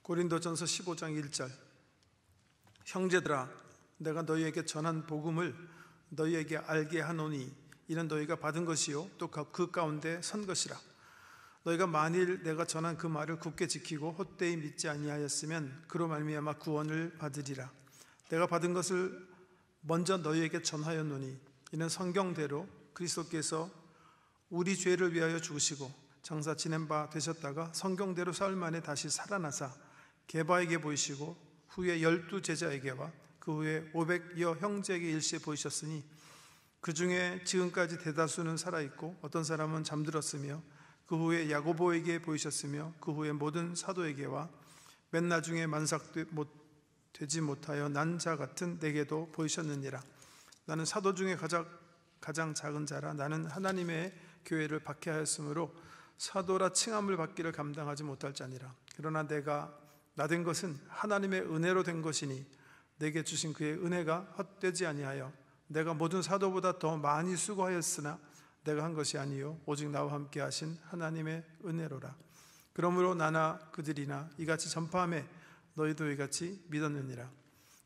고린도전서 15장 1절, 형제들아 내가 너희에게 전한 복음을 너희에게 알게 하노니 이는 너희가 받은 것이요 또 그 가운데 선 것이라. 너희가 만일 내가 전한 그 말을 굳게 지키고 헛되이 믿지 아니하였으면 그로 말미암아 구원을 받으리라. 내가 받은 것을 먼저 너희에게 전하였노니 이는 성경대로 그리스도께서 우리 죄를 위하여 죽으시고 장사 지낸 바 되셨다가 성경대로 사흘 만에 다시 살아나사 게바에게 보이시고 후에 12 제자에게와 그 후에 500여 형제에게 일시에 보이셨으니 그 중에 지금까지 대다수는 살아있고 어떤 사람은 잠들었으며 그 후에 야고보에게 보이셨으며 그 후에 모든 사도에게와 맨 나중에 만삭되지 못하여 난 자 같은 내게도 보이셨느니라. 나는 사도 중에 가장 작은 자라. 나는 하나님의 교회를 박해하였으므로 사도라 칭함을 받기를 감당하지 못할 자니라. 그러나 내가 나된 것은 하나님의 은혜로 된 것이니 내게 주신 그의 은혜가 헛되지 아니하여 내가 모든 사도보다 더 많이 수고하였으나 내가 한 것이 아니요 오직 나와 함께 하신 하나님의 은혜로라. 그러므로 나나 그들이나 이같이 전파하며 너희도 이같이 믿었느니라.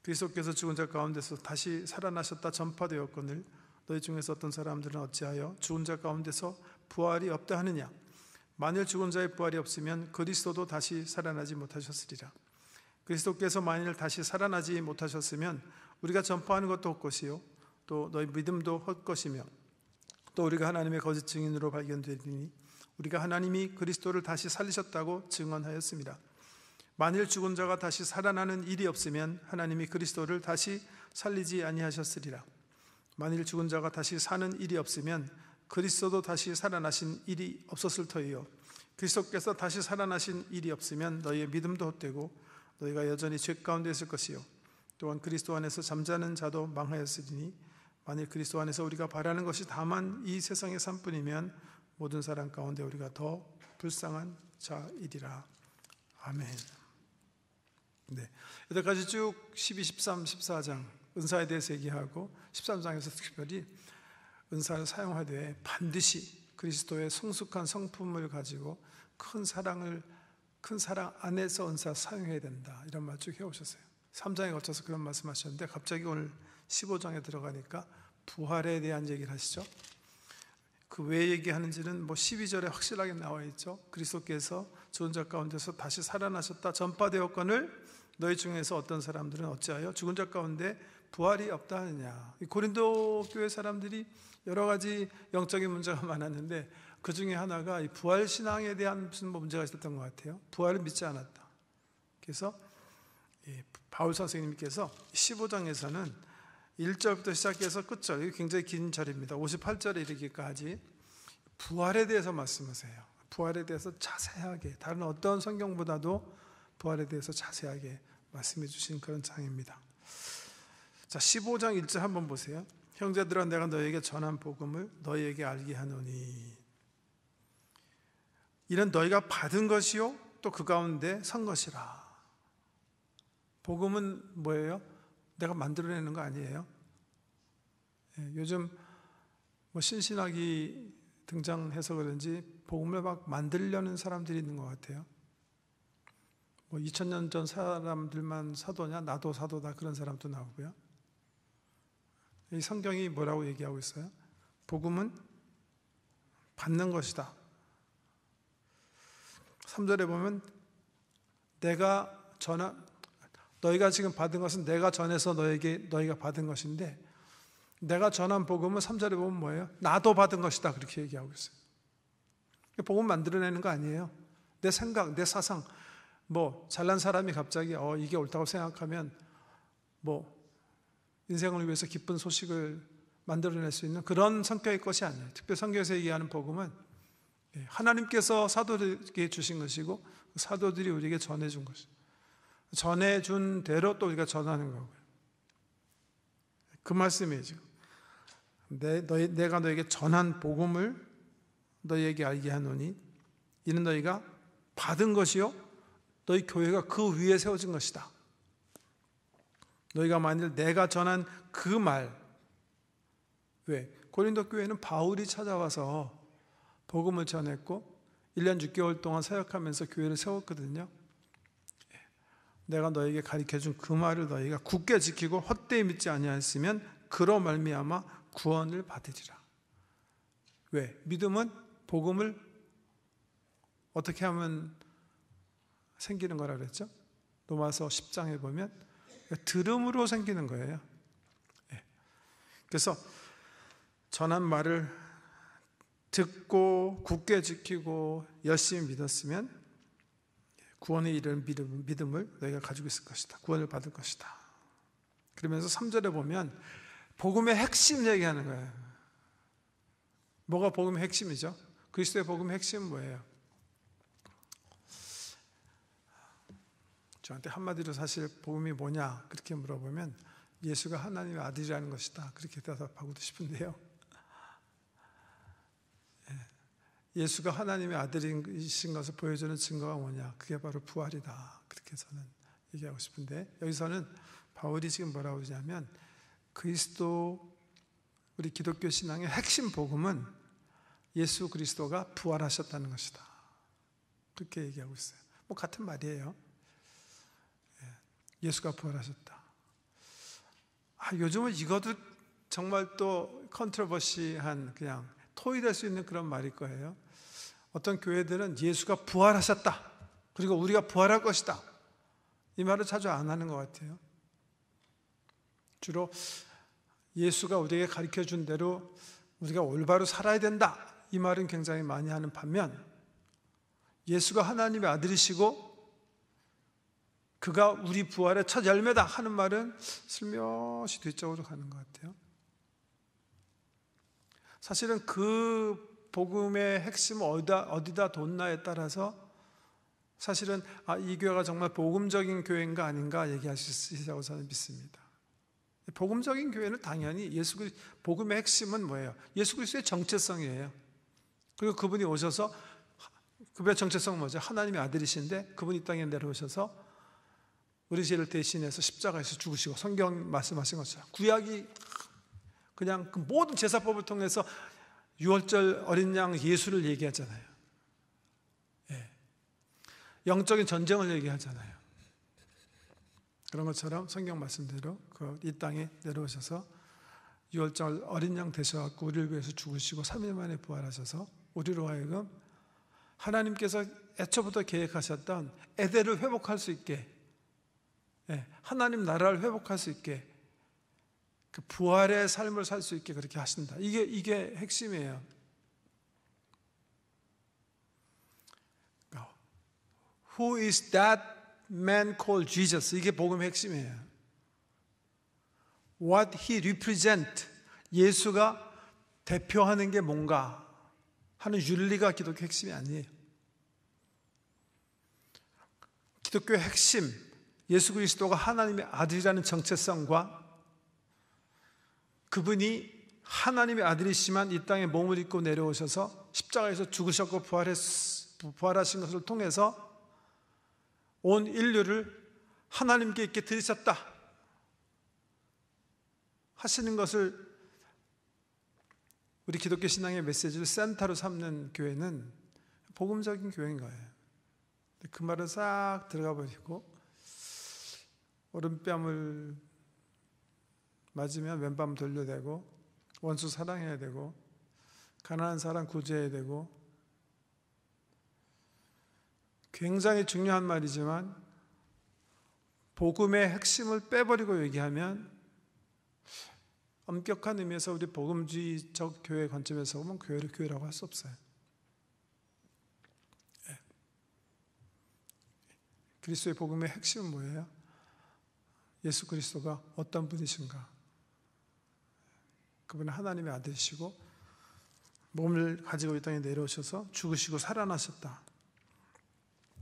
그리스도께서 죽은 자 가운데서 다시 살아나셨다 전파되었거늘 너희 중에서 어떤 사람들은 어찌하여 죽은 자 가운데서 부활이 없다 하느냐. 만일 죽은 자의 부활이 없으면 그리스도도 다시 살아나지 못하셨으리라. 그리스도께서 만일 다시 살아나지 못하셨으면 우리가 전파하는 것도 헛것이요 또 너희 믿음도 헛것이며 또 우리가 하나님의 거짓 증인으로 발견되리니 우리가 하나님이 그리스도를 다시 살리셨다고 증언하였습니다. 만일 죽은 자가 다시 살아나는 일이 없으면 하나님이 그리스도를 다시 살리지 아니하셨으리라. 만일 죽은 자가 다시 사는 일이 없으면 그리스도도 다시 살아나신 일이 없었을 터이요 그리스도께서 다시 살아나신 일이 없으면 너희의 믿음도 헛되고 너희가 여전히 죄 가운데 있을 것이요 또한 그리스도 안에서 잠자는 자도 망하였으니 만일 그리스도 안에서 우리가 바라는 것이 다만 이 세상의 삶뿐이면 모든 사람 가운데 우리가 더 불쌍한 자이리라. 아멘. 네, 여기까지 쭉 12, 13, 14장 은사에 대해서 얘기하고 13장에서 특별히 은사를 사용하되 반드시 그리스도의 성숙한 성품을 가지고 큰 사랑 안에서 은사 사용해야 된다, 이런 말 쭉 해오셨어요. 3장에 거쳐서 그런 말씀하셨는데 갑자기 오늘 15장에 들어가니까 부활에 대한 얘기를 하시죠. 그 왜 얘기하는지는 12절에 확실하게 나와 있죠. 그리스도께서 죽은 자 가운데서 다시 살아나셨다 전파되었거늘 너희 중에서 어떤 사람들은 어찌하여 죽은 자 가운데 부활이 없다 하느냐. 고린도 교회 사람들이 여러 가지 영적인 문제가 많았는데 그 중에 하나가 이 부활 신앙에 대한 무슨 문제가 있었던 것 같아요. 부활을 믿지 않았다. 그래서 바울 선생님께서 15장에서는 1절부터 시작해서 끝절, 이게 굉장히 긴 절입니다. 58절에 이르기까지 부활에 대해서 말씀하세요. 부활에 대해서 자세하게, 다른 어떤 성경보다도 부활에 대해서 자세하게 말씀해 주신 그런 장입니다. 자, 15장 1절 한번 보세요. 형제들아 내가 너희에게 전한 복음을 너희에게 알게 하노니 이는 너희가 받은 것이요 또 그 가운데 선 것이라. 복음은 뭐예요? 내가 만들어내는 거 아니에요. 요즘 신신학이 등장해서 그런지 복음을 막 만들려는 사람들이 있는 것 같아요. 2000년 전 사람들만 사도냐, 나도 사도다, 그런 사람도 나오고요. 이 성경이 뭐라고 얘기하고 있어요? 복음은 받는 것이다. 3절에 보면 너희가 지금 받은 것은 내가 전해서 너희가 받은 것인데, 내가 전한 복음은 3절에 보면 뭐예요? 나도 받은 것이다, 그렇게 얘기하고 있어요. 복음 만들어내는 거 아니에요. 내 생각, 내 사상, 잘난 사람이 갑자기 이게 옳다고 생각하면 인생을 위해서 기쁜 소식을 만들어낼 수 있는 그런 성격의 것이 아니에요. 특별히 성경에서 얘기하는 복음은 하나님께서 사도들에게 주신 것이고 사도들이 우리에게 전해준 것이에요. 전해준 대로 또 우리가 전하는 거고요. 그 말씀이에요. 지금 내가 너에게 전한 복음을 너희에게 알게 하노니 이는 너희가 받은 것이요 너희 교회가 그 위에 세워진 것이다. 너희가 만일 내가 전한 그 말, 왜? 고린도 교회는 바울이 찾아와서 복음을 전했고 1년 6개월 동안 사역하면서 교회를 세웠거든요. 내가 너에게 가르쳐준 그 말을 너희가 굳게 지키고 헛되이 믿지 아니하였으면 그로 말미암아 구원을 받으리라. 왜? 믿음은 복음을 어떻게 하면 생기는 거라 그랬죠? 로마서 10장에 보면 들음으로 생기는 거예요. 그래서 전한 말을 듣고 굳게 지키고 열심히 믿었으면 구원에 이르는 믿음을 너희가 가지고 있을 것이다. 구원을 받을 것이다. 그러면서 3절에 보면 복음의 핵심 얘기하는 거예요. 뭐가 복음의 핵심이죠? 그리스도의 복음의 핵심은 뭐예요? 저한테 한마디로 사실 복음이 뭐냐 그렇게 물어보면 예수가 하나님의 아들이라는 것이다 그렇게 대답하고도 싶은데요, 예수가 하나님의 아들이신 것을 보여주는 증거가 뭐냐? 그게 바로 부활이다 그렇게 저는 얘기하고 싶은데, 여기서는 바울이 지금 뭐라고 그러냐면 그리스도, 우리 기독교 신앙의 핵심 복음은 예수 그리스도가 부활하셨다는 것이다 그렇게 얘기하고 있어요. 뭐 같은 말이에요. 예수가 부활하셨다. 요즘은 이것도 정말 또 컨트로버시한, 그냥 토의될 수 있는 그런 말일 거예요. 어떤 교회들은 예수가 부활하셨다, 그리고 우리가 부활할 것이다, 이 말을 자주 안 하는 것 같아요. 주로 예수가 우리에게 가르쳐준 대로 우리가 올바로 살아야 된다, 이 말은 굉장히 많이 하는 반면, 예수가 하나님의 아들이시고 그가 우리 부활의 첫 열매다 하는 말은 슬며시 뒤쪽으로 가는 것 같아요. 사실은 그 복음의 핵심은 어디다 뒀나에 따라서 사실은 이 교회가 정말 복음적인 교회인가 아닌가 얘기할 수 있다고 저는 믿습니다. 복음적인 교회는 당연히 복음의 핵심은 뭐예요? 예수 그리스도의 정체성이에요. 그리고 그분이 오셔서, 그분의 정체성은 뭐죠? 하나님의 아들이신데 그분이 이 땅에 내려오셔서 우리 죄를 대신해서 십자가에서 죽으시고, 성경 말씀하신 것처럼 구약이 그냥 그 모든 제사법을 통해서 유월절 어린 양 예수를 얘기하잖아요. 영적인 전쟁을 얘기하잖아요. 그런 것처럼 성경 말씀대로 이 땅에 내려오셔서 유월절 어린 양 되셔서 우리를 위해서 죽으시고 3일 만에 부활하셔서 우리로 하여금 하나님께서 애초부터 계획하셨던 에덴을 회복할 수 있게, 하나님 나라를 회복할 수 있게, 그 부활의 삶을 살 수 있게 그렇게 하신다. 이게 핵심이에요. Who is that man called Jesus? 이게 복음의 핵심이에요. What he represent, 예수가 대표하는 게 뭔가 하는 윤리가 기독교 핵심이 아니에요. 기독교의 핵심, 예수 그리스도가 하나님의 아들이라는 정체성과 그분이 하나님의 아들이시만 이 땅에 몸을 입고 내려오셔서 십자가에서 죽으셨고 부활하신 것을 통해서 온 인류를 하나님께 있게 들이셨다 하시는 것을 우리 기독교 신앙의 메시지를 센터로 삼는 교회는 복음적인 교회인 거예요. 그 말은 싹 들어가 버리고, 오른뺨을 맞으면 왼밤 돌려대고, 원수 사랑해야 되고, 가난한 사람 구제해야 되고, 굉장히 중요한 말이지만 복음의 핵심을 빼버리고 얘기하면 엄격한 의미에서 우리 복음주의적 교회 관점에서 보면 교회라고 할 수 없어요. 그리스도의 복음의 핵심은 뭐예요? 예수 그리스도가 어떤 분이신가? 그분은 하나님의 아들이시고 몸을 가지고 이 땅에 내려오셔서 죽으시고 살아나셨다.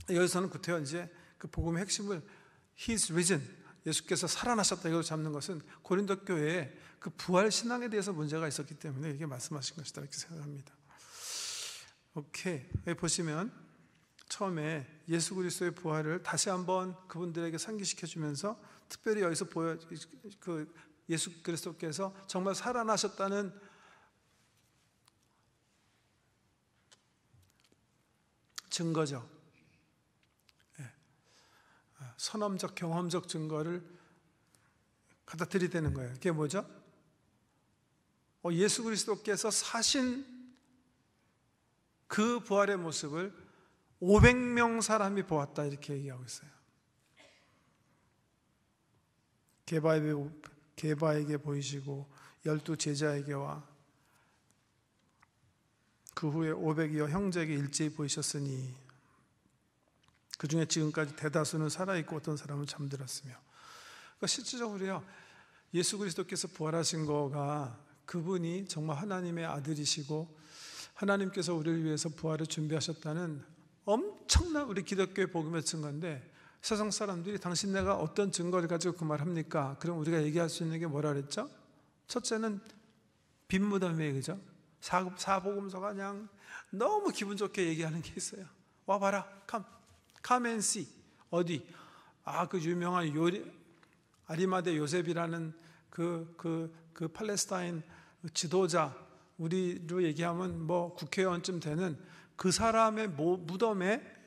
여기서는 구태여 이제 그 복음의 핵심을 He's risen, 예수께서 살아나셨다, 이걸 잡는 것은 고린도 교회에 그 부활 신앙에 대해서 문제가 있었기 때문에 이렇게 말씀하신 것이다 이렇게 생각합니다. 오케이, 여기 보시면 처음에 예수 그리스도의 부활을 다시 한번 그분들에게 상기시켜 주면서 특별히 여기서 예수 그리스도께서 정말 살아나셨다는 증거죠. 선험적 경험적 증거를 갖다 들이대는 거예요. 그게 뭐죠? 예수 그리스도께서 사신 그 부활의 모습을 500명 사람이 보았다 이렇게 얘기하고 있어요. 게바에게 보이시고 12 제자에게와 그 후에 500여 형제에게 일제히 보이셨으니 그 중에 지금까지 대다수는 살아있고 어떤 사람은 잠들었으며. 그러니까 실질적으로요, 예수 그리스도께서 부활하신 거가 그분이 정말 하나님의 아들이시고 하나님께서 우리를 위해서 부활을 준비하셨다는 엄청난 우리 기독교의 복음의 증거인데, 세상 사람들이 당신 내가 어떤 증거를 가지고 그 말 합니까? 그럼 우리가 얘기할 수 있는 게 뭐라 그랬죠? 첫째는 빈무덤이에요, 그죠? 사복음서가 그냥 너무 기분 좋게 얘기하는 게 있어요. 와봐라, come and see. 어디? 그 유명한 아리마대 요셉이라는 그 팔레스타인 지도자, 우리로 얘기하면 뭐 국회의원쯤 되는 그 사람의 무덤에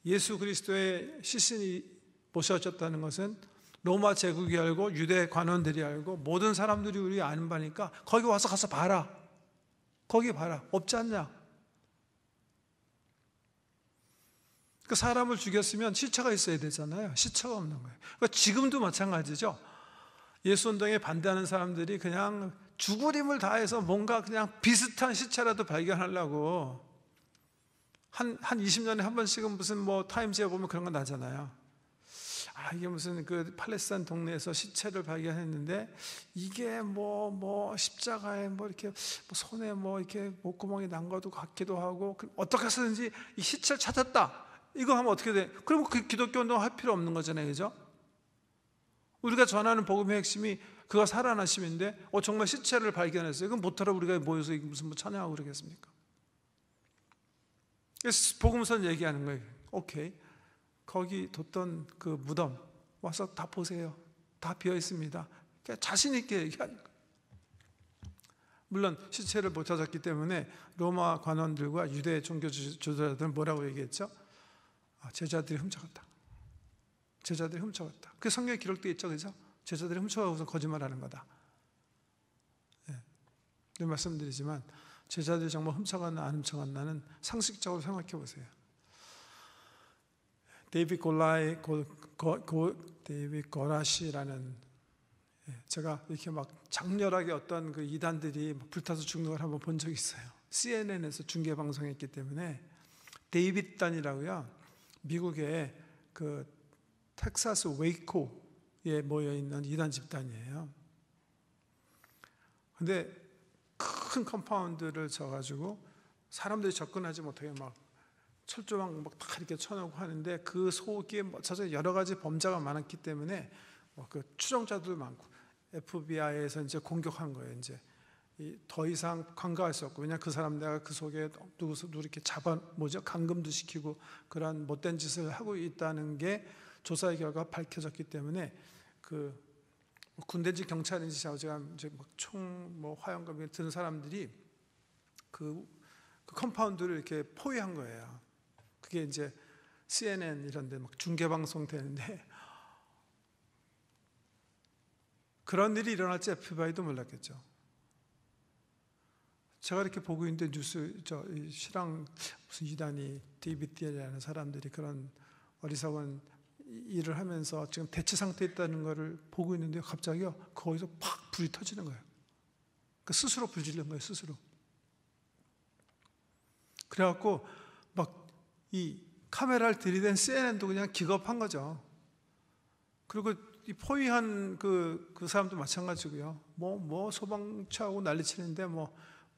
예수 그리스도의 시신이 모셔졌다는 것은 로마 제국이 알고 유대 관원들이 알고 모든 사람들이 우리 아는 바니까 거기 와서 가서 봐라. 거기 봐라. 없지 않냐? 그 사람을 죽였으면 시체가 있어야 되잖아요. 시체가 없는 거예요. 그러니까 지금도 마찬가지죠. 예수운동에 반대하는 사람들이 그냥 죽을 힘을 다해서 뭔가 그냥 비슷한 시체라도 발견하려고 한 20년에 한 번씩은 무슨 뭐 타임즈에 보면 그런 거 나잖아요. 이게 무슨 그 팔레스타인 동네에서 시체를 발견했는데 이게 뭐 십자가에 뭐 이렇게 손에 뭐 이렇게 목구멍이 난 것도 같기도 하고, 어떻게 해서든지 이 시체를 찾았다. 이거 하면 어떻게 돼? 그럼 그 기독교 운동 할 필요 없는 거잖아요, 그죠? 우리가 전하는 복음의 핵심이 그가 살아나심인데, 정말 시체를 발견했어요. 그럼 못하러 우리가 모여서 무슨 찬양하고 그러겠습니까? 그래서 복음서는 얘기하는 거예요. 오케이, 거기 뒀던 그 무덤 와서 다 보세요. 다 비어 있습니다. 자신 있게 얘기하는 거예요. 물론 시체를 못 찾았기 때문에 로마 관원들과 유대 종교 지도자들은 뭐라고 얘기했죠? 제자들이 훔쳐갔다. 제자들이 훔쳐갔다. 그 성경에 기록되어 있죠, 그죠? 제자들이 훔쳐가고서 거짓말하는 거다. 네, 말씀드리지만 제자들이 정말 훔쳐갔나 안 훔쳐갔나는 상식적으로 생각해 보세요. 데이빗 고라시라는, 제가 이렇게 막 장렬하게 어떤 그 이단들이 불타서 죽는 걸 한번 본 적이 있어요. CNN에서 중계 방송했기 때문에. 데이빗단이라고요, 미국의 그 텍사스 웨이코에 모여 있는 이단 집단이에요. 근데 큰 컴파운드를 져가지고 사람들이 접근하지 못하게 막 철조망 막 다 이렇게 쳐놓고 하는데, 그 속에 여러 가지 범죄가 많았기 때문에 그 추종자도 많고 FBI에서 이제 공격한 거예요. 이제 더 이상 관가할 수 없고, 왜냐 그 사람 내가 그 속에 누구 이렇게 감금도 시키고 그런 못된 짓을 하고 있다는 게 조사의 결과 밝혀졌기 때문에 그 군대인지 경찰인지 제가 이제 막 화염검에 드는 사람들이 그 컴파운드를 이렇게 포위한 거예요. 그게 이제 CNN 이런 데 막 중계 방송 되는데, 그런 일이 일어날지 FBI도 몰랐겠죠. 제가 이렇게 보고 있는데 뉴스, 실황 무슨 이단이 데이빗이라는 사람들이 그런 어리석은 일을 하면서 지금 대치 상태에 있다는 것을 보고 있는데, 갑자기요 거기서 팍 불이 터지는 거예요. 스스로 불 지른 거예요, 스스로. 그래갖고 막 이 카메라를 들이댄 CNN도 그냥 기겁한 거죠. 그리고 이 포위한 그 사람도 마찬가지고요. 뭐 소방차하고 난리치는데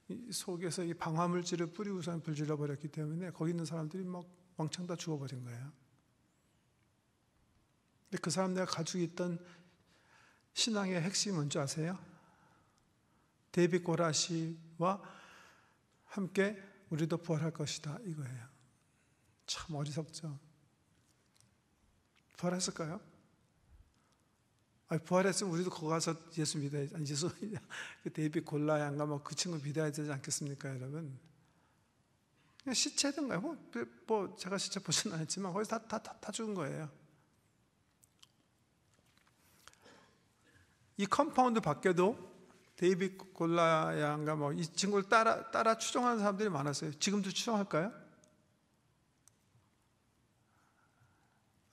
이 속에서 이 방화물질을 뿌리고서 불질러 버렸기 때문에 거기 있는 사람들이 막 왕창 다 죽어버린 거예요. 근데 그 사람 내가 가지고 있던 신앙의 핵심이 뭔지 아세요? 데이빗 고라시와 함께 우리도 부활할 것이다, 이거예요. 참 어리석죠. 부활했을까요? 부활했으면 우리도 거기 가서 예수 믿어야, 그 데이빗 골라양가 그 친구 믿어야 되지 않겠습니까, 여러분? 그냥 시체든가요? 뭐 제가 시체 보지는 않았지만 거기서 다 죽은 거예요. 이 컴파운드 밖에도 데이빗 골라야인가 뭐 이 친구를 따라 추종하는 사람들이 많았어요. 지금도 추종할까요?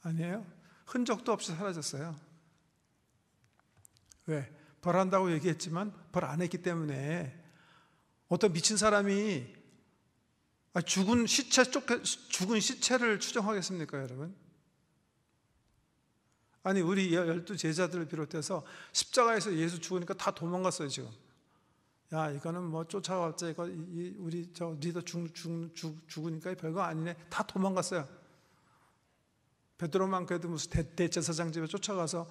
아니에요. 흔적도 없이 사라졌어요. 왜? 벌한다고 얘기했지만 벌 안 했기 때문에. 어떤 미친 사람이 죽은 시체를 추종하겠습니까, 여러분? 아니, 우리 12 제자들을 비롯해서 십자가에서 예수 죽으니까 다 도망갔어요, 지금. 야, 이거는 뭐 쫓아왔자 이거 우리 저 리더 죽으니까 별거 아니네. 다 도망갔어요. 베드로만 그래도 무슨 대제사장 집에 쫓아가서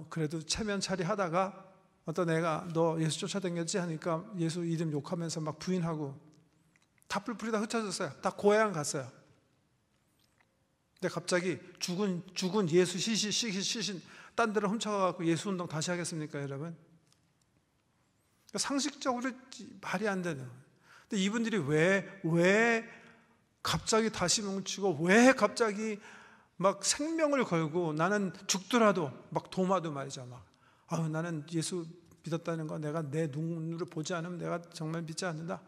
그래도 체면 차리하다가 어떤 애가 너 예수 쫓아다녔지 하니까 예수 이름 욕하면서 막 부인하고 다 뿔뿔이 다 흩어졌어요. 다 고향 갔어요. 근데 갑자기 죽은 예수 시신 딴 데로 훔쳐가고 예수 운동 다시 하겠습니까, 여러분? 상식적으로 말이 안 되는 거예요. 근데 이분들이 왜 갑자기 다시 뭉치고 왜 갑자기 막 생명을 걸고 나는 죽더라도 막 도마도 말이죠. 나는 예수 믿었다는 거 내가 내 눈으로 보지 않으면 내가 정말 믿지 않는다.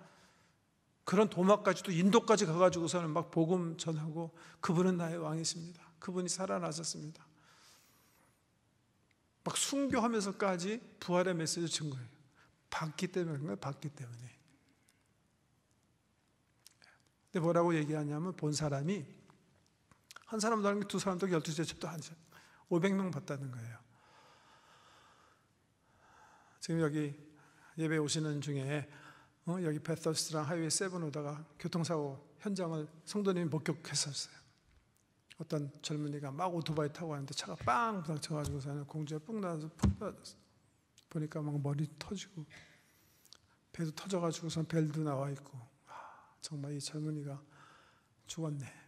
그런 도마까지도 인도까지 가가지고서는 막 복음 전하고 그분은 나의 왕이십니다. 그분이 살아나셨습니다. 막 순교하면서까지 부활의 메시지를 준 거예요. 받기 때문에. 근데 뭐라고 얘기하냐면 본 사람이 한 사람도 아니고 두 사람도 12제첩도 아니죠. 500명 봤다는 거예요. 지금 여기 예배 오시는 중에 여기 베서스랑 하이웨이 7 오다가 교통사고 현장을 성도님이 목격했었어요. 어떤 젊은이가 막 오토바이 타고 왔는데 차가 빵 부닥쳐가지고서는 공주에 뿡 나와서 푹 떨어졌어요. 보니까 막 머리 터지고 배도 터져가지고선 벨도 나와 있고 정말 이 젊은이가 죽었네.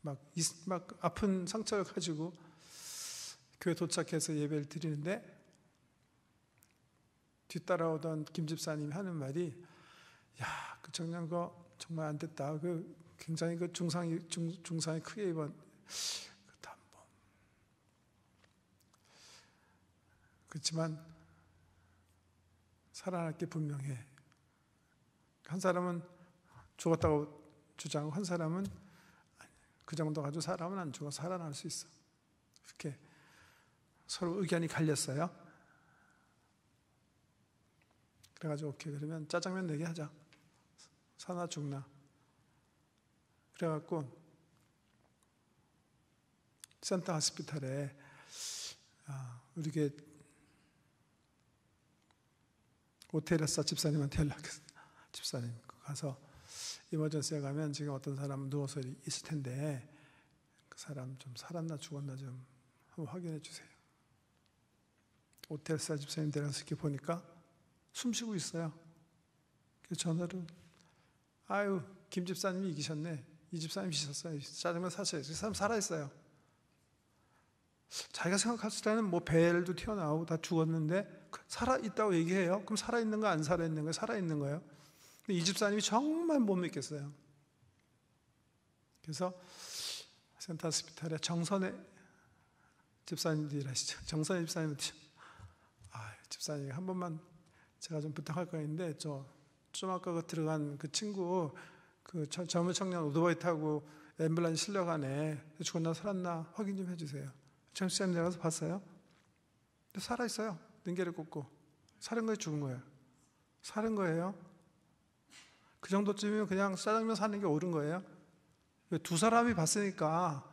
막 아픈 상처를 가지고 교회 도착해서 예배를 드리는데 뒤따라오던 김 집사님이 하는 말이 야, 그 청년 거 정말 안 됐다. 굉장히 중상이 크게 입은 그 담보. 그렇지만 살아날 게 분명해. 한 사람은 죽었다고 주장하고 한 사람은 그 정도 가지고 사람은 안 죽어 살아날 수 있어. 이렇게 서로 의견이 갈렸어요. 그래가지고 오케이 그러면 짜장면 내기 하자. 사나 죽나. 그래갖고 센터 하스피탈에 우리 교회 오테레사 집사님한테 연락했어요. 집사님 가서 이머전시에 가면 지금 어떤 사람은 누워서 있을 텐데 그 사람 좀 살았나 죽었나 좀 한번 확인해 주세요. 오테레사 집사님 데려가서 이렇게 보니까 숨쉬고 있어요. 그래서 전화로 아유 김 집사님이 이기셨네. 이 집사님 이기셨어요. 짜장면 사셔요. 그 사람 살아있어요. 자기가 생각했을 때는 뭐 벨도 튀어나오고 다 죽었는데 살아있다고 얘기해요. 그럼 살아있는 거 안 살아있는 거예요? 살아있는 거예요. 근데 이 집사님이 정말 못 믿겠어요. 그래서 센터 호스피탈에 정선의 집사님들이 하시죠. 정선의 집사님들 집사님 한 번만 제가 좀 부탁할 거 있는데 좀 아까 들어간 그 친구 그 젊은 청년 오토바이 타고 앰뷸런스 실려가네. 죽었나 살았나 확인 좀 해주세요. 집사님 내려가서 봤어요. 근데 살아있어요. 능계를 꽂고 살은 거예요, 죽은 거예요? 살은 거예요. 그 정도쯤이면 그냥 짜장면 사는 게 옳은 거예요. 두 사람이 봤으니까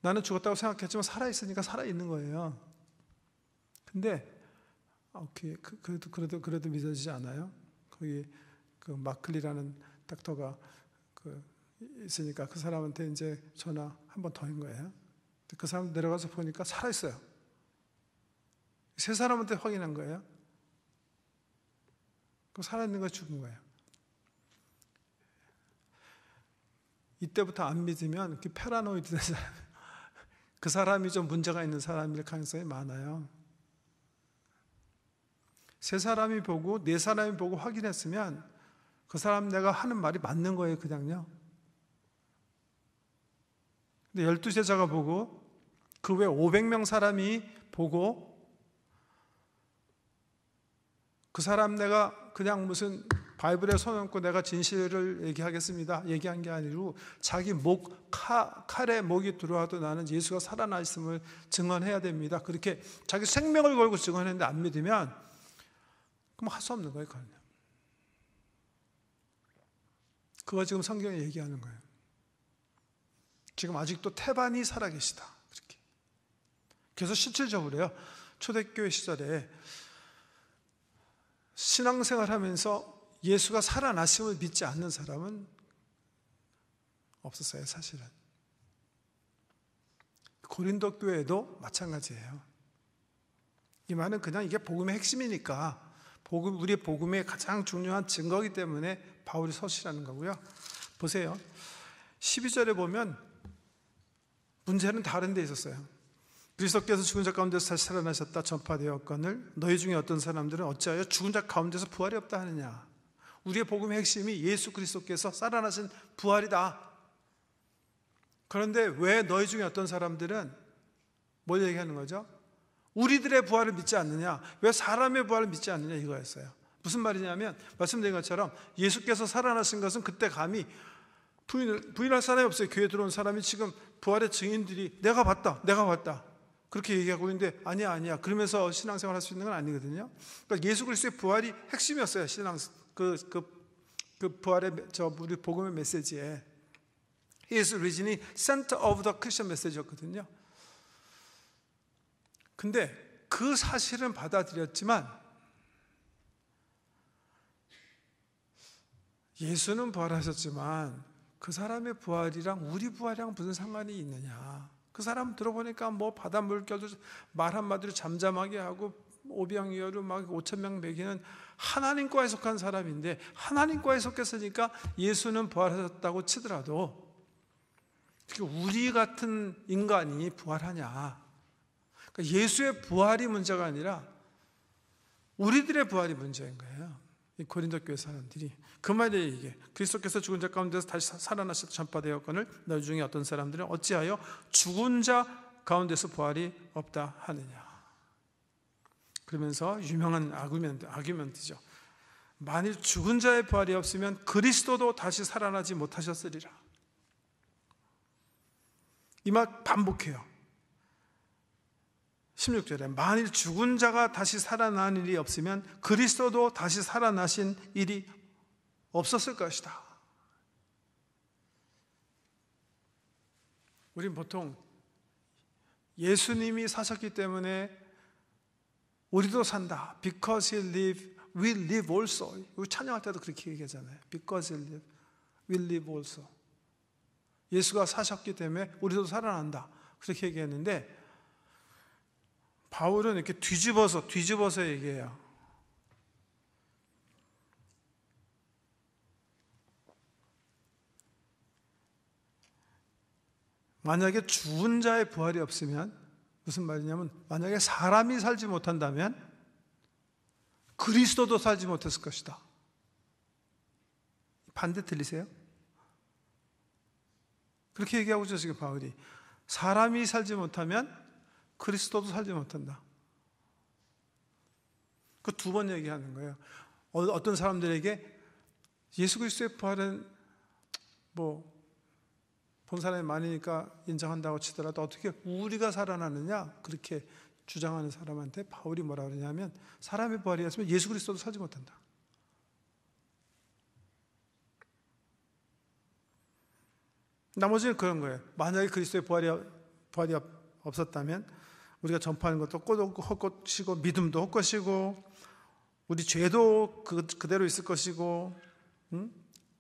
나는 죽었다고 생각했지만 살아있으니까 살아있는 거예요. 근데 오케이 그래도 믿어지지 않아요? 거기 그 마클리라는 닥터가 있으니까 그 사람한테 이제 전화 한 번 더 한 거예요. 그 사람 내려가서 보니까 살아있어요. 세 사람한테 확인한 거예요. 그럼 살아있는 거 죽은 거예요. 이때부터 안 믿으면 패러노이드 된 사람, 그 사람이 좀 문제가 있는 사람일 가능성이 많아요. 세 사람이 보고 네 사람이 보고 확인했으면 그 사람 내가 하는 말이 맞는 거예요, 그냥요. 근데 12제자가 보고 그 외 500명 사람이 보고 그 사람 내가 그냥 무슨 바이블에 손 얹고 내가 진실을 얘기하겠습니다 얘기한 게 아니고 자기 칼에 목이 들어와도 나는 예수가 살아나셨음을 증언해야 됩니다. 그렇게 자기 생명을 걸고 증언했는데 안 믿으면 그럼 할 수 없는 거예요. 그거 지금 성경이 얘기하는 거예요. 지금 아직도 태반이 살아계시다. 그렇게. 그래서 실질적으로요, 초대교회 시절에 신앙생활하면서 예수가 살아나심을 믿지 않는 사람은 없었어요, 사실은. 고린도 교회도 마찬가지예요. 이 말은 그냥 이게 복음의 핵심이니까, 우리의 복음의 가장 중요한 증거이기 때문에 바울이 서시라는 거고요. 보세요. 12절에 보면 문제는 다른 데 있었어요. 그리스도께서 죽은 자 가운데서 다시 살아나셨다 전파되었거늘 너희 중에 어떤 사람들은 어찌하여 죽은 자 가운데서 부활이 없다 하느냐. 우리의 복음의 핵심이 예수 그리스도께서 살아나신 부활이다. 그런데 왜 너희 중에 어떤 사람들은 뭘 얘기하는 거죠? 우리들의 부활을 믿지 않느냐? 왜 사람의 부활을 믿지 않느냐? 이거였어요. 무슨 말이냐면 말씀드린 것처럼 예수께서 살아나신 것은 그때 감히 부인할 사람이 없어요. 교회에 들어온 사람이 지금 부활의 증인들이 내가 봤다 그렇게 얘기하고 있는데 아니야 그러면서 신앙생활 할 수 있는 건 아니거든요. 그러니까 예수 그리스도의 부활이 핵심이었어요. 그 부활의 우리 복음의 메시지에 He is risen, center of the Christian message였거든요. 근데 그 사실은 받아들였지만 예수는 부활하셨지만 그 사람의 부활이랑 우리 부활이랑 무슨 상관이 있느냐. 그 사람 들어보니까 뭐 바닷물결도 말 한마디로 잠잠하게 하고 오병이어로 막 5,000명 먹이는 하나님과에 속한 사람인데 하나님과에 속했으니까 예수는 부활하셨다고 치더라도 우리 같은 인간이 부활하냐. 그러니까 예수의 부활이 문제가 아니라 우리들의 부활이 문제인 거예요. 이 고린도 교회 사람들이 그 말이에요. 이게 그리스도께서 죽은 자 가운데서 다시 살아나셔서 전파되었거늘 너희 중에 어떤 사람들은 어찌하여 죽은 자 가운데서 부활이 없다 하느냐. 그러면서 유명한 아규멘트죠. 만일 죽은 자의 부활이 없으면 그리스도도 다시 살아나지 못하셨으리라. 이 말 반복해요. 16절에 만일 죽은 자가 다시 살아난 일이 없으면 그리스도도 다시 살아나신 일이 없었을 것이다. 우린 보통 예수님이 사셨기 때문에 우리도 산다. Because He lived, we live also. 우리 찬양할 때도 그렇게 얘기하잖아요. Because He lived, we live also. 예수가 사셨기 때문에 우리도 살아난다. 그렇게 얘기했는데 바울은 이렇게 뒤집어서 얘기해요. 만약에 죽은 자의 부활이 없으면 무슨 말이냐면 만약에 사람이 살지 못한다면 그리스도도 살지 못했을 것이다. 반대 들리세요? 그렇게 얘기하고 있죠, 지금 바울이. 사람이 살지 못하면 그리스도도 살지 못한다. 그 두 번 얘기하는 거예요. 어떤 사람들에게 예수 그리스도의 부활은 본 사람이 많으니까 인정한다고 치더라도 어떻게 우리가 살아나느냐 그렇게 주장하는 사람한테 바울이 뭐라 그러냐면 사람의 부활이었으면 예수 그리스도도 살지 못한다. 나머지는 그런 거예요. 만약에 그리스도의 부활이 없었다면 우리가 전파하는 것도 헛것이고 믿음도 헛것이고 우리 죄도 그대로 있을 것이고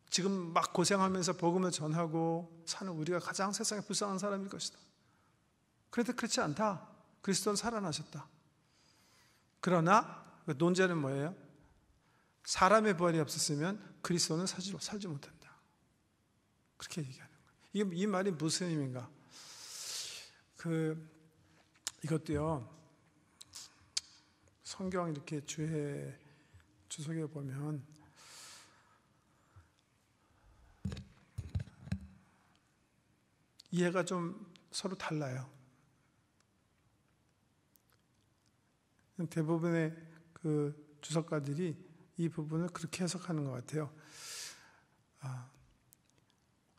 지금 막 고생하면서 복음을 전하고 사는 우리가 가장 세상에 불쌍한 사람일 것이다. 그런데 그렇지 않다. 그리스도는 살아나셨다. 그러나 논제는 뭐예요? 사람의 부활이 없었으면 그리스도는 살지 못한다. 그렇게 얘기하는 거예요. 이 말이 무슨 의미인가? 이것도요. 성경 이렇게 주석에 보면 이해가 좀 서로 달라요. 대부분의 그 주석가들이 이 부분을 그렇게 해석하는 것 같아요.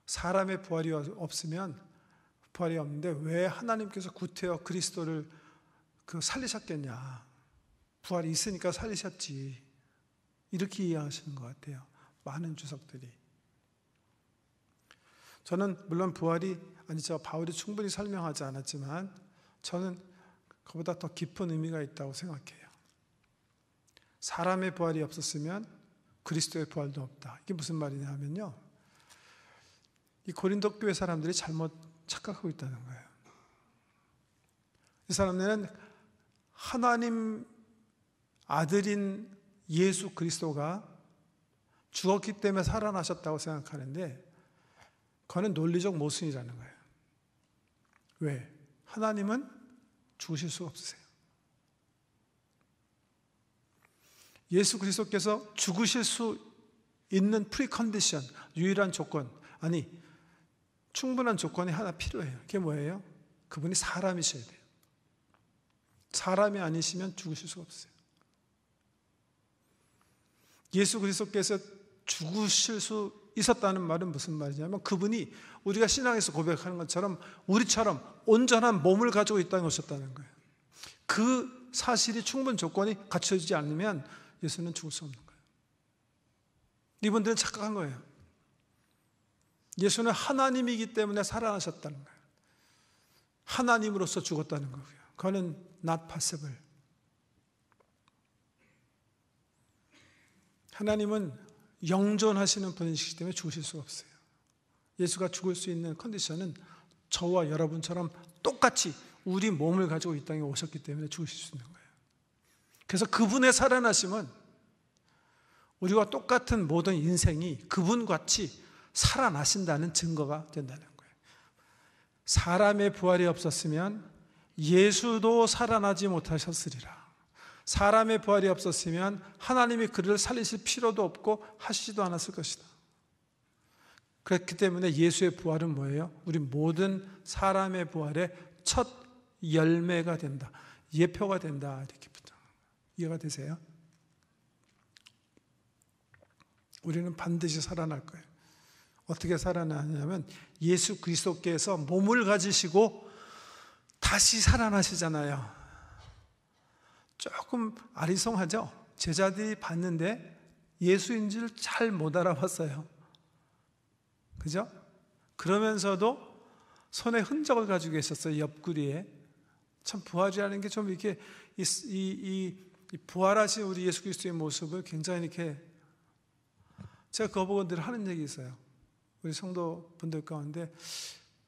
사람의 부활이 없으면 부활이 없는데 왜 하나님께서 구태여 그리스도를 살리셨겠냐? 부활이 있으니까 살리셨지. 이렇게 이해하시는 것 같아요. 많은 주석들이. 저는 물론 부활이 아니죠. 바울이 충분히 설명하지 않았지만 저는 그보다 더 깊은 의미가 있다고 생각해요. 사람의 부활이 없었으면 그리스도의 부활도 없다. 이게 무슨 말이냐 하면요, 이 고린도 교회 사람들이 잘못 착각하고 있다는 거예요. 이 사람들은 하나님 아들인 예수 그리스도가 죽었기 때문에 살아나셨다고 생각하는데 그거는 논리적 모순이라는 거예요. 왜? 하나님은 죽으실 수가 없으세요. 예수 그리스도께서 죽으실 수 있는 프리컨디션, 유일한 조건, 아니 충분한 조건이 하나 필요해요. 그게 뭐예요? 그분이 사람이셔야 돼요. 사람이 아니시면 죽으실 수가 없어요. 예수 그리스도께서 죽으실 수 있었다는 말은 무슨 말이냐면 그분이 우리가 신앙에서 고백하는 것처럼 우리처럼 온전한 몸을 가지고 이 땅에 오셨다는 거예요. 그 사실이 충분 조건이 갖춰지지 않으면 예수는 죽을 수 없는 거예요. 이분들은 착각한 거예요. 예수는 하나님이기 때문에 살아나셨다는 거예요. 하나님으로서 죽었다는 거고요. 그거는 not possible. 하나님은 영존하시는 분이시기 때문에 죽으실 수가 없어요. 예수가 죽을 수 있는 컨디션은 저와 여러분처럼 똑같이 우리 몸을 가지고 이 땅에 오셨기 때문에 죽으실 수 있는 거예요. 그래서 그분의 살아나심은 우리와 똑같은 모든 인생이 그분같이 살아나신다는 증거가 된다는 거예요. 사람의 부활이 없었으면 예수도 살아나지 못하셨으리라. 사람의 부활이 없었으면 하나님이 그를 살리실 필요도 없고 하시지도 않았을 것이다. 그렇기 때문에 예수의 부활은 뭐예요? 우리 모든 사람의 부활의 첫 열매가 된다. 예표가 된다. 이렇게 이해가 되세요? 우리는 반드시 살아날 거예요. 어떻게 살아나냐면 예수 그리스도께서 몸을 가지시고 다시 살아나시잖아요. 조금 아리송하죠? 제자들이 봤는데 예수인지를 잘 못 알아봤어요. 그죠? 그러면서도 손에 흔적을 가지고 있었어요. 옆구리에. 참 부활이라는 게 좀 이렇게 이 부활하신 우리 예수 그리스도의 모습을 굉장히 이렇게 제가 그거 보고 늘 하는 얘기 있어요. 우리 성도분들 가운데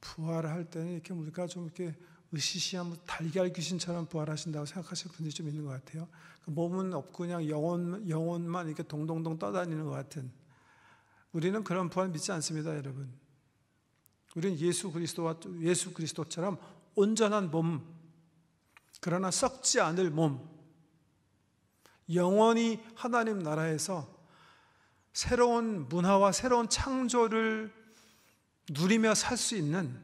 부활할 때는 이렇게 우리가 좀 이렇게 으시시한 달걀 귀신처럼 부활하신다고 생각하시는 분들이 좀 있는 것 같아요. 몸은 없고 그냥 영혼만 이렇게 동동동 떠다니는 것 같은. 우리는 그런 부활 믿지 않습니다, 여러분. 우리는 예수 그리스도처럼 온전한 몸, 그러나 썩지 않을 몸, 영원히 하나님 나라에서 새로운 문화와 새로운 창조를 누리며 살 수 있는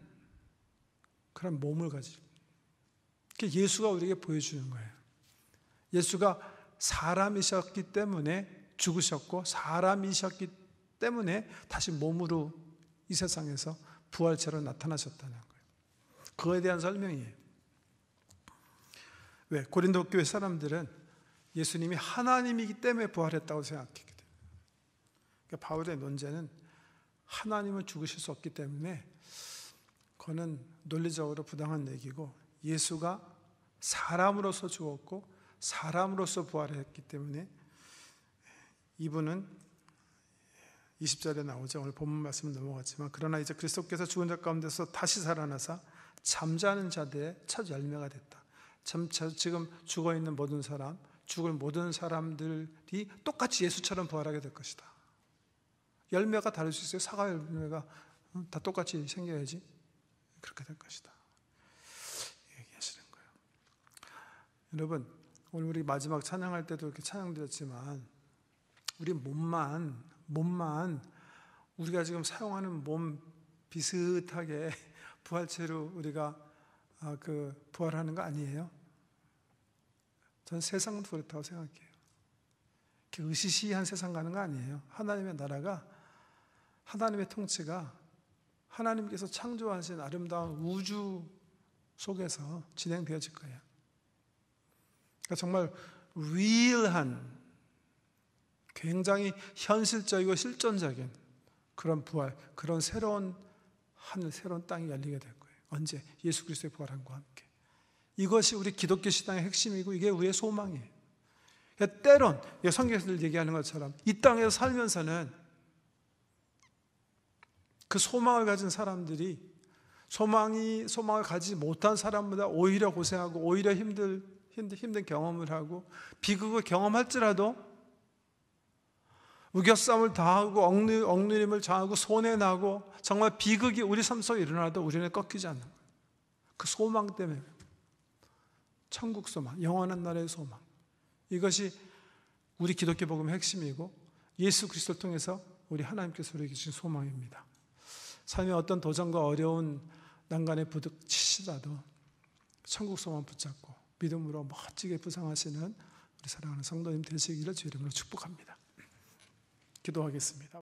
그런 몸을 가지고, 그게 예수가 우리에게 보여주는 거예요. 예수가 사람이셨기 때문에 죽으셨고 사람이셨기 때문에 다시 몸으로 이 세상에서 부활체로 나타나셨다는 거예요. 그거에 대한 설명이에요. 왜? 고린도 교회 사람들은 예수님이 하나님이기 때문에 부활했다고 생각했기 때문에. 그러니까 바울의 논제는 하나님은 죽으실 수 없기 때문에 그거는 논리적으로 부당한 얘기고, 예수가 사람으로서 죽었고 사람으로서 부활했기 때문에 이분은 20절에 나오죠. 오늘 본문 말씀은 넘어갔지만 그러나 이제 그리스도께서 죽은 자 가운데서 다시 살아나사 잠자는 자들의 첫 열매가 됐다. 지금 죽어있는 모든 사람, 죽을 모든 사람들이 똑같이 예수처럼 부활하게 될 것이다. 열매가 다를 수 있어요. 사과 열매가 다 똑같이 생겨야지 그렇게 될 것이다. 얘기하시는 거예요. 여러분, 오늘 우리 마지막 찬양할 때도 이렇게 찬양드렸지만 우리 몸만 우리가 지금 사용하는 몸 비슷하게 부활체로 우리가 부활하는 거 아니에요? 저는 세상도 그렇다고 생각해요. 이렇게 으시시한 세상 가는 거 아니에요. 하나님의 나라가, 하나님의 통치가 하나님께서 창조하신 아름다운 우주 속에서 진행되어질 거예요. 그러니까 정말 리얼한, 굉장히 현실적이고 실존적인 그런 부활, 그런 새로운 하늘, 새로운 땅이 열리게 될 거예요. 언제? 예수 그리스도의 부활함과 함께. 이것이 우리 기독교 신앙의 핵심이고 이게 우리의 소망이에요. 그러니까 때론 성경에서 얘기하는 것처럼 이 땅에서 살면서는 그 소망을 가진 사람들이 소망을 가지지 못한 사람보다 오히려 고생하고 오히려 힘든 경험을 하고 비극을 경험할지라도 우겨싸움을 당하고 억누림을 당하고 손해나고 정말 비극이 우리 삶 속에 일어나도 우리는 꺾이지 않는 거예요. 그 소망 때문에 천국 소망, 영원한 나라의 소망, 이것이 우리 기독교 복음의 핵심이고 예수 그리스도를 통해서 우리 하나님께서 우리에게 주신 소망입니다. 삶의 어떤 도전과 어려운 난간에 부딪히시더라도 천국 소망 붙잡고 믿음으로 멋지게 부상하시는 우리 사랑하는 성도님 되시기를 주 이름으로 축복합니다. 기도하겠습니다.